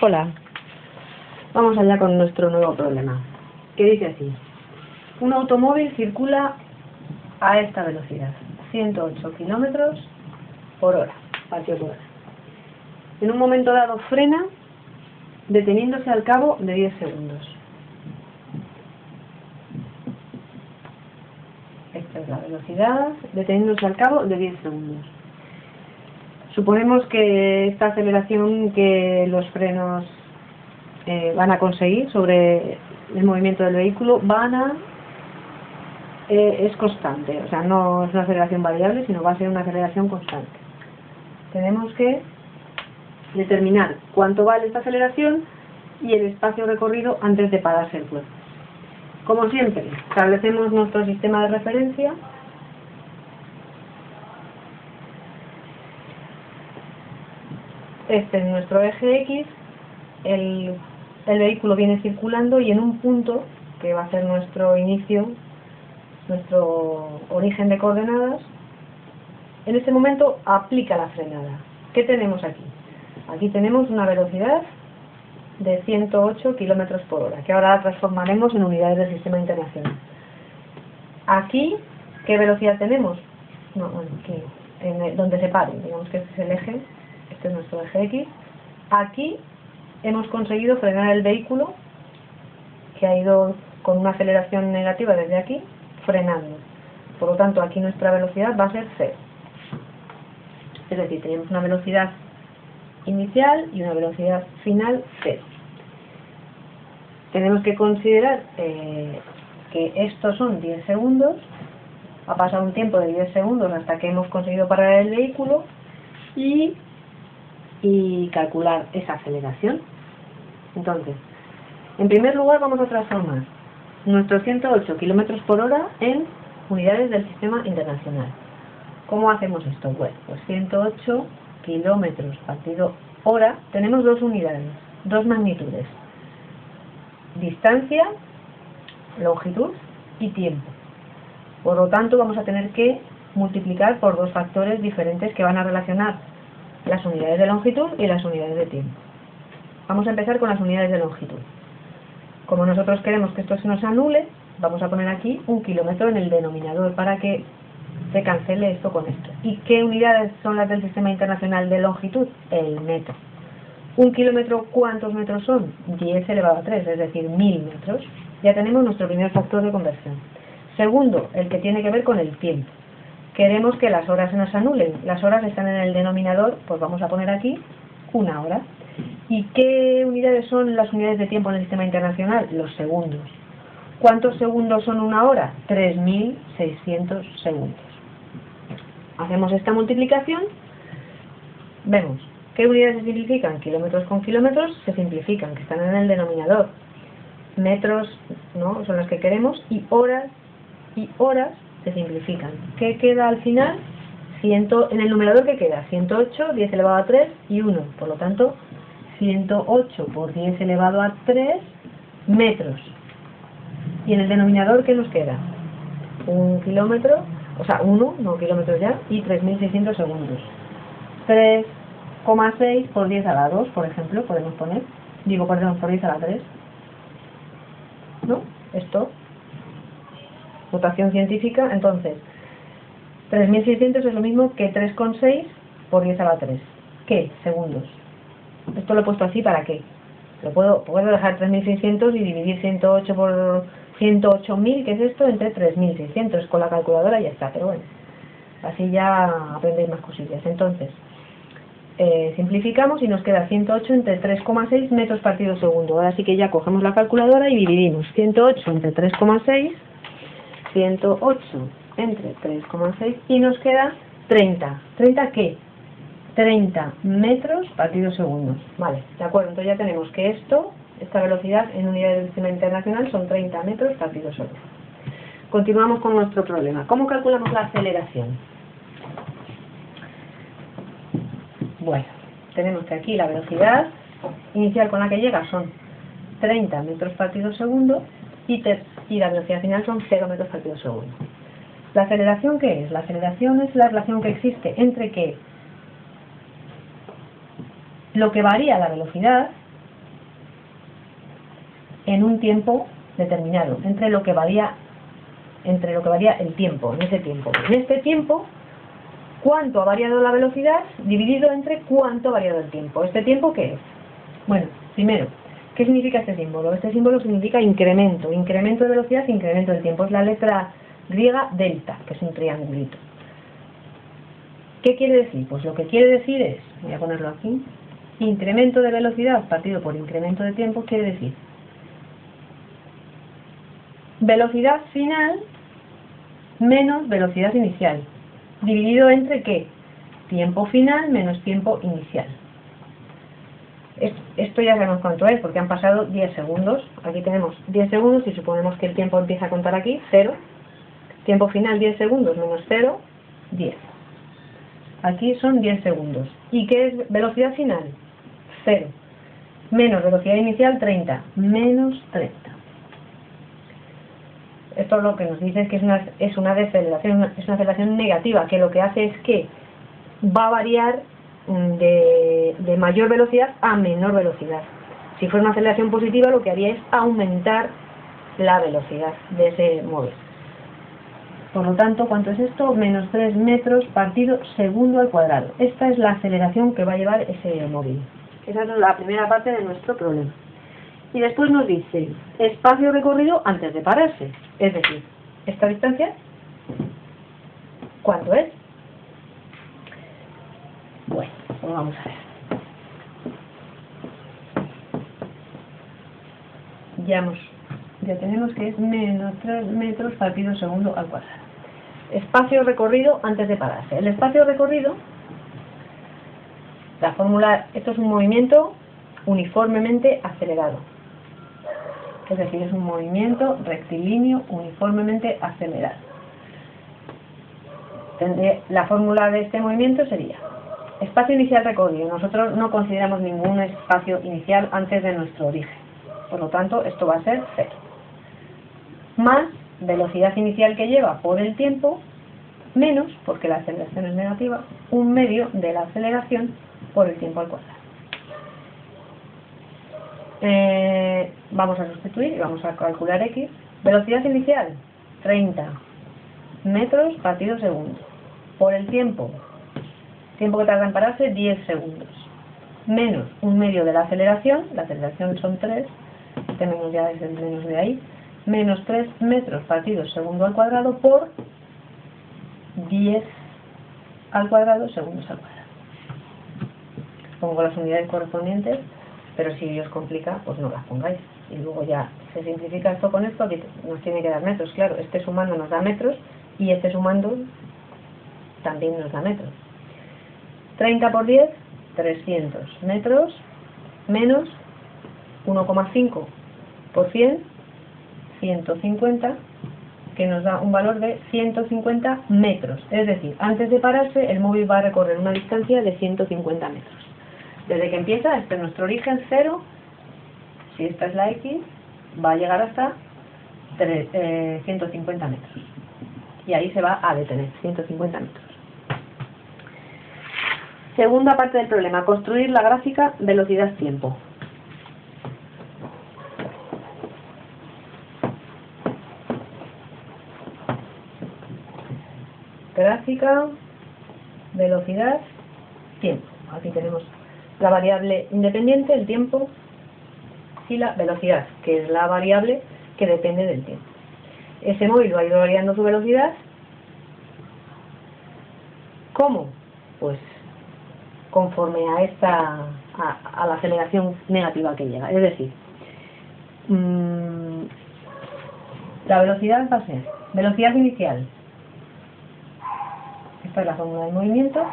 Hola, vamos allá con nuestro nuevo problema, que dice así: un automóvil circula a esta velocidad, 108 kilómetros por hora, vatios por hora. En un momento dado frena, deteniéndose al cabo de 10 segundos. Esta es la velocidad, deteniéndose al cabo de 10 segundos. Suponemos que esta aceleración que los frenos van a conseguir sobre el movimiento del vehículo es constante, o sea, no es una aceleración variable, sino va a ser una aceleración constante. Tenemos que determinar cuánto vale esta aceleración y el espacio recorrido antes de pararse el cuerpo. Como siempre, establecemos nuestro sistema de referencia. Este es nuestro eje X, el vehículo viene circulando y en un punto, que va a ser nuestro inicio, nuestro origen de coordenadas, en ese momento aplica la frenada. ¿Qué tenemos aquí? Aquí tenemos una velocidad de 108 kilómetros por hora, que ahora la transformaremos en unidades del sistema internacional. Aquí, ¿qué velocidad tenemos? Aquí, donde se pare, digamos que este es el eje. Este es nuestro eje X. Aquí hemos conseguido frenar el vehículo, que ha ido con una aceleración negativa desde aquí, frenando. Por lo tanto, aquí nuestra velocidad va a ser 0. Es decir, tenemos una velocidad inicial y una velocidad final 0. Tenemos que considerar que estos son 10 segundos. Ha pasado un tiempo de 10 segundos hasta que hemos conseguido parar el vehículo y calcular esa aceleración. Entonces, en primer lugar vamos a transformar nuestros 108 kilómetros por hora en unidades del sistema internacional. ¿Cómo hacemos esto? Bueno, pues 108 kilómetros partido hora, tenemos dos unidades, dos magnitudes: distancia, longitud y tiempo. Por lo tanto, vamos a tener que multiplicar por dos factores diferentes que van a relacionar las unidades de longitud y las unidades de tiempo. Vamos a empezar con las unidades de longitud. Como nosotros queremos que esto se nos anule, vamos a poner aquí un kilómetro en el denominador para que se cancele esto con esto. ¿Y qué unidades son las del sistema internacional de longitud? El metro. Un kilómetro, ¿cuántos metros son? 10 elevado a 3, es decir, 1000 metros. Ya tenemos nuestro primer factor de conversión. Segundo, el que tiene que ver con el tiempo. Queremos que las horas se nos anulen. Las horas están en el denominador, pues vamos a poner aquí una hora. ¿Y qué unidades son las unidades de tiempo en el sistema internacional? Los segundos. ¿Cuántos segundos son una hora? 3600 segundos. Hacemos esta multiplicación, vemos qué unidades se simplifican. Kilómetros con kilómetros se simplifican, que están en el denominador. Metros no son las que queremos, y horas se simplifican. ¿Qué queda al final? En el numerador, ¿qué queda? 108, 10 elevado a 3 y 1. Por lo tanto, 108 por 10 elevado a 3 metros. Y en el denominador, ¿qué nos queda? Un kilómetro, o sea, 1, no kilómetros ya, y 3600 segundos. 3,6 por 10 a la 2, por ejemplo, podemos poner. Por 10 a la 3. ¿No? Esto. Notación científica. Entonces, 3600 es lo mismo que 3,6 por 10 a la 3. ¿Qué? Segundos. Esto lo he puesto así, ¿para qué? Puedo dejar 3600 y dividir 108 por 108.000, que es esto, entre 3600. Con la calculadora ya está, pero bueno, así ya aprendéis más cosillas. Entonces, simplificamos y nos queda 108 entre 3,6 metros partido segundo. Ahora sí que ya cogemos la calculadora y dividimos 108 entre 3,6, 108 entre 3,6 y nos queda 30. ¿30 qué? 30 metros partido segundos. Vale, de acuerdo, entonces ya tenemos que esta velocidad en unidades del sistema internacional son 30 metros partido segundo. Continuamos con nuestro problema. ¿Cómo calculamos la aceleración? Bueno, tenemos que aquí la velocidad inicial con la que llega son 30 metros partido segundo y la velocidad final son 0 metros partido segundo. ¿La aceleración qué es? La aceleración es la relación que existe entre que lo que varía la velocidad en un tiempo determinado, entre lo que varía el tiempo, en ese tiempo. En este tiempo, ¿cuánto ha variado la velocidad dividido entre cuánto ha variado el tiempo? ¿Este tiempo qué es? Bueno, primero, ¿qué significa este símbolo? Este símbolo significa incremento, incremento de velocidad, incremento del tiempo. Es la letra griega delta, que es un triangulito. ¿Qué quiere decir? Pues lo que quiere decir es, voy a ponerlo aquí, incremento de velocidad partido por incremento de tiempo quiere decir velocidad final menos velocidad inicial, dividido entre ¿qué? Tiempo final menos tiempo inicial. Esto ya sabemos cuánto es, porque han pasado 10 segundos. Aquí tenemos 10 segundos y suponemos que el tiempo empieza a contar aquí, 0. Tiempo final 10 segundos menos 0, 10. Aquí son 10 segundos. ¿Y qué es velocidad final? 0. Menos velocidad inicial 30, menos 30. Esto lo que nos dice es que es una deceleración, es una aceleración negativa, que lo que hace es que va a variar de mayor velocidad a menor velocidad. Si fuera una aceleración positiva, lo que haría es aumentar la velocidad de ese móvil. Por lo tanto, ¿cuánto es esto? Menos 3 metros partido segundo al cuadrado. Esta es la aceleración que va a llevar ese móvil. Esa es la primera parte de nuestro problema. Y después nos dice espacio recorrido antes de pararse. Es decir, esta distancia, ¿cuánto es? Bueno, pues vamos a ver. Ya tenemos que es menos 3 metros partido segundo al cuadrado. Espacio recorrido antes de pararse. El espacio recorrido, la fórmula, esto es un movimiento uniformemente acelerado. Es decir, es un movimiento rectilíneo uniformemente acelerado. La fórmula de este movimiento sería espacio inicial recorrido. Nosotros no consideramos ningún espacio inicial antes de nuestro origen. Por lo tanto, esto va a ser 0. Más velocidad inicial que lleva por el tiempo, menos, porque la aceleración es negativa, 1/2 de la aceleración por el tiempo al cuadrado. Vamos a sustituir y vamos a calcular x. Velocidad inicial, 30 metros partido segundo. Por el tiempo que tarda en pararse, 10 segundos. Menos 1/2 de la aceleración son 3, este menos ya es el menos de ahí, menos 3 metros partido segundo al cuadrado por 10 al cuadrado segundos al cuadrado. Pongo las unidades correspondientes, pero si os complica, pues no las pongáis. Y luego ya se simplifica esto con esto, que nos tiene que dar metros. Claro, este sumando nos da metros y este sumando también nos da metros. 30 por 10, 300 metros, menos 1,5 por 100, 150, que nos da un valor de 150 metros. Es decir, antes de pararse, el móvil va a recorrer una distancia de 150 metros. Desde que empieza, este es nuestro origen 0, si esta es la X, va a llegar hasta 150 metros. Y ahí se va a detener, 150 metros. Segunda parte del problema, construir la gráfica velocidad-tiempo. Gráfica, velocidad, tiempo. Aquí tenemos la variable independiente, el tiempo, y la velocidad, que es la variable que depende del tiempo. Ese móvil va a ir variando su velocidad. ¿Cómo? Pues conforme a la aceleración negativa que llega. Es decir, la velocidad va a ser velocidad inicial, esta es la fórmula del movimiento,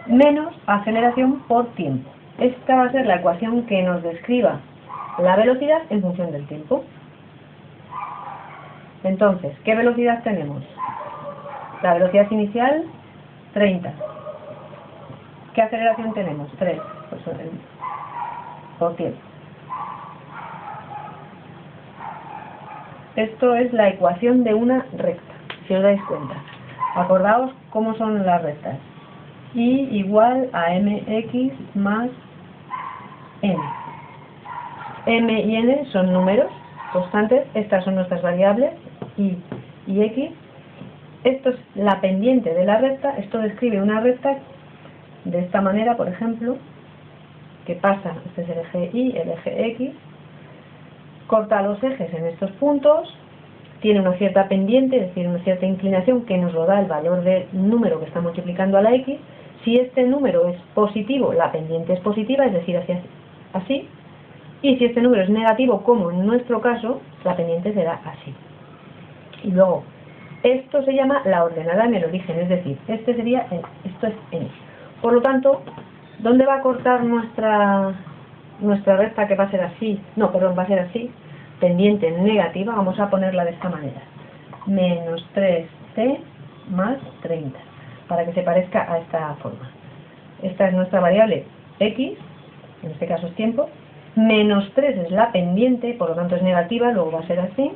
menos aceleración por tiempo. Esta va a ser la ecuación que nos describa la velocidad en función del tiempo. Entonces, ¿qué velocidad tenemos? La velocidad inicial, 30. ¿Qué aceleración tenemos? 3 por tiempo. Esto es la ecuación de una recta, si os dais cuenta. Acordaos cómo son las rectas. Y igual a mx más n. M y n son números, constantes. Estas son nuestras variables, y x. Esto es la pendiente de la recta. Esto describe una recta de esta manera, por ejemplo, que pasa, este es el eje y, el eje x, corta los ejes en estos puntos, tiene una cierta pendiente, es decir, una cierta inclinación que nos lo da el valor del número que está multiplicando a la x. Si este número es positivo, la pendiente es positiva, es decir, hacia así. Y si este número es negativo, como en nuestro caso, la pendiente será así. Y luego, esto se llama la ordenada en el origen, es decir, este sería, esto es n. Por lo tanto, ¿dónde va a cortar nuestra recta, que va a ser así? No, perdón, va a ser así, pendiente negativa. Vamos a ponerla de esta manera. Menos 3t más 30, para que se parezca a esta forma. Esta es nuestra variable x, en este caso es tiempo. Menos 3 es la pendiente, por lo tanto es negativa, luego va a ser así.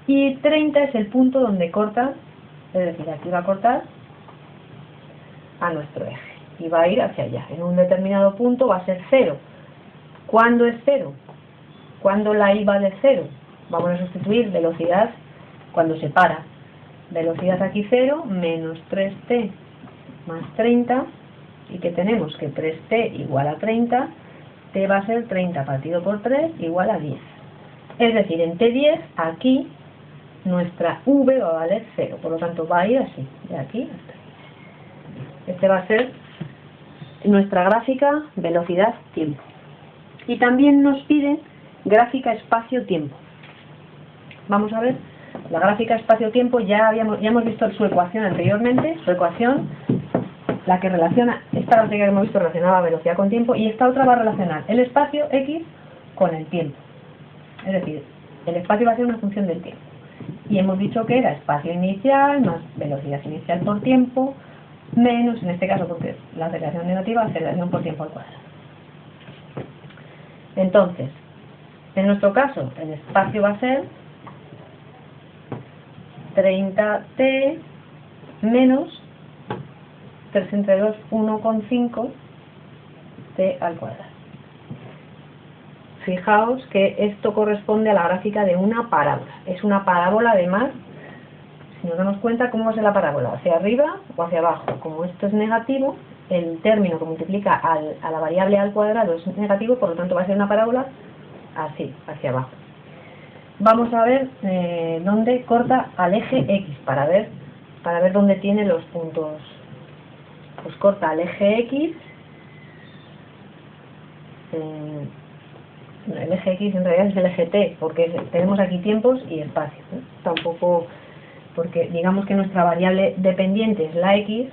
Y 30 es el punto donde corta, es decir, aquí va a cortar a nuestro eje. Y va a ir hacia allá. En un determinado punto va a ser 0. ¿Cuándo es 0? ¿Cuándo la i va de 0? Vamos a sustituir velocidad cuando se para. Velocidad aquí 0, menos 3t más 30. ¿Y qué tenemos? Que 3t igual a 30. T va a ser 30 partido por 3 igual a 10. Es decir, en T10, aquí, nuestra v va a valer 0. Por lo tanto, va a ir así, de aquí hasta aquí. Este va a ser nuestra gráfica velocidad-tiempo. Y también nos pide gráfica espacio-tiempo. Vamos a ver, la gráfica espacio-tiempo ya hemos visto su ecuación anteriormente. Su ecuación, la que relaciona, esta gráfica que hemos visto relacionaba velocidad con tiempo, y esta otra va a relacionar el espacio x con el tiempo. Es decir, el espacio va a ser una función del tiempo. Y hemos dicho que era espacio inicial más velocidad inicial por tiempo, menos, en este caso porque la aceleración negativa, aceleración por tiempo al cuadrado. Entonces, en nuestro caso, el espacio va a ser 30t menos 3 entre 2, 1,5 t al cuadrado. Fijaos que esto corresponde a la gráfica de una parábola. Es una parábola, además, si nos damos cuenta, ¿cómo va a ser la parábola? ¿Hacia arriba o hacia abajo? Como esto es negativo, el término que multiplica a la variable al cuadrado es negativo, por lo tanto va a ser una parábola así, hacia abajo. Vamos a ver dónde corta al eje x, para ver dónde tiene los puntos. Pues corta al eje x. El eje x en realidad es el eje t, porque tenemos aquí tiempos y espacio, ¿eh? Tampoco, porque digamos que nuestra variable dependiente es la x,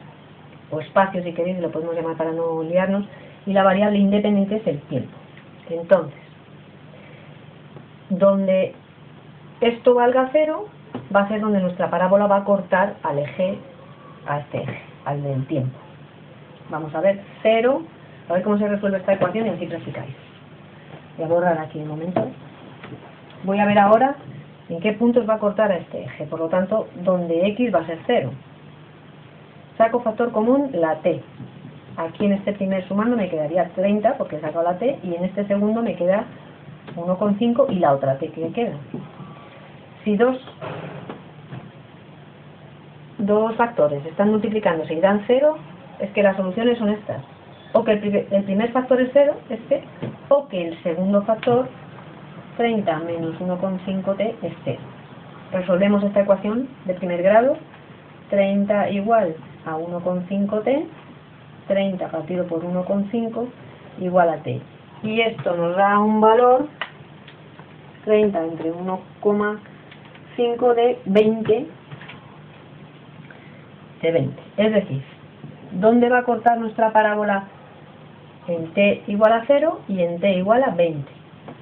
o espacio si queréis, lo podemos llamar para no liarnos, y la variable independiente es el tiempo. Entonces, donde esto valga 0, va a ser donde nuestra parábola va a cortar al eje, a este eje, al del tiempo. Vamos a ver 0, a ver cómo se resuelve esta ecuación y así practicáis. Voy a borrar aquí un momento. Voy a ver ahora en qué puntos va a cortar a este eje, por lo tanto, donde x va a ser 0. Saco factor común la t. Aquí en este primer sumando me quedaría 30 porque he sacado la t, y en este segundo me queda 1,5 y la otra t que queda. Si dos factores están multiplicándose y dan 0, es que las soluciones son estas. O que el primer factor es 0, este, o que el segundo factor, 30 menos 1,5t, es 0. Resolvemos esta ecuación de primer grado. 30 igual a 1,5t, 30 partido por 1,5 igual a t. Y esto nos da un valor, 30 entre 1,5 de 20, Es decir, ¿dónde va a cortar nuestra parábola? En t igual a 0 y en t igual a 20.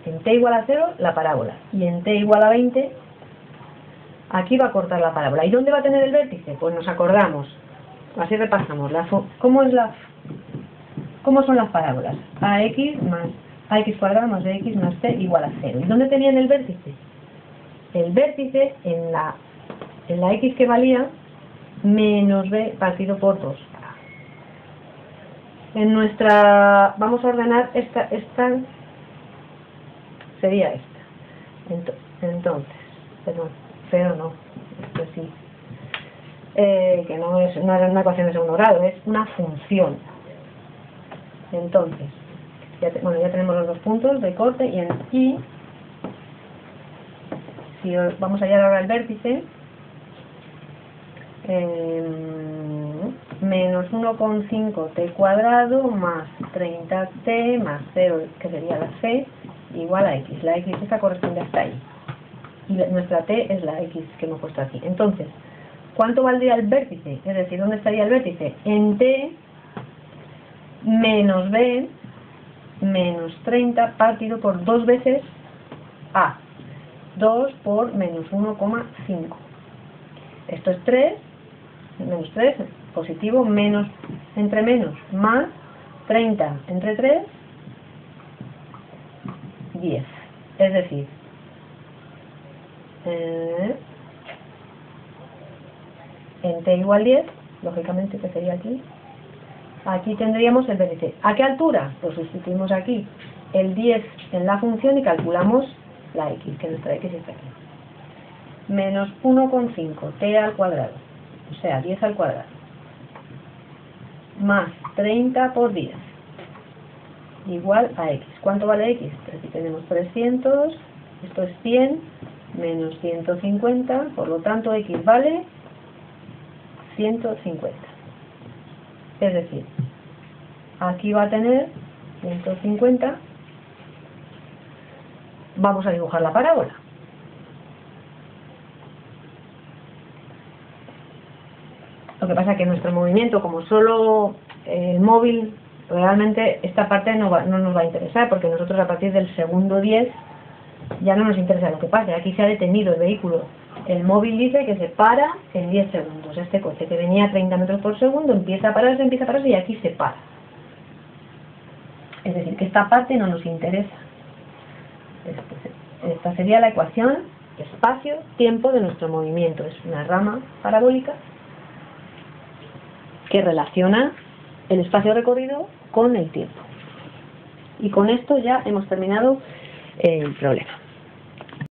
En t igual a 0 la parábola, y en t igual a 20 aquí va a cortar la parábola. ¿Y dónde va a tener el vértice? Pues nos acordamos, así repasamos, ¿cómo son las parábolas? ax cuadrado más bx más c igual a 0. ¿Y dónde tenían el vértice? El vértice en la x que valía menos b partido por 2. En vamos a ordenar esta sería esta. Entonces, Entonces, pero no, esto sí. Que no es una ecuación de segundo grado, es una función. Entonces, ya tenemos los dos puntos de corte y en Y, si vamos a hallar ahora el vértice, menos 1,5t cuadrado más 30t más 0, que sería la c, igual a x. La x esta corresponde hasta ahí. Y nuestra t es la x que hemos puesto aquí. Entonces, ¿cuánto valdría el vértice? Es decir, ¿dónde estaría el vértice? En t menos b menos 30 partido por 2 veces a. 2 por menos 1,5. Esto es 3, menos 3, positivo, menos, entre menos, más 30 entre 3, 10. Es decir, en t igual 10, lógicamente, que sería aquí. Aquí tendríamos el vértice. ¿A qué altura? Pues sustituimos aquí el 10 en la función y calculamos la x, que nuestra x está aquí. Menos 1,5, t al cuadrado, o sea, 10 al cuadrado, más 30 por 10, igual a x. ¿Cuánto vale x? Pues aquí tenemos 300, esto es 100, menos 150, por lo tanto x vale 150. Es decir, aquí va a tener 150. Vamos a dibujar la parábola. Lo que pasa es que nuestro movimiento, como solo el móvil, realmente esta parte no nos va a interesar, porque nosotros a partir del segundo 10 ya no nos interesa lo que pase. Aquí se ha detenido el vehículo. El móvil dice que se para en 10 segundos. Este coche que venía a 30 metros por segundo empieza a pararse y aquí se para. Es decir, que esta parte no nos interesa. Esta sería la ecuación espacio-tiempo de nuestro movimiento. Es una rama parabólica que relaciona el espacio recorrido con el tiempo. Y con esto ya hemos terminado el problema.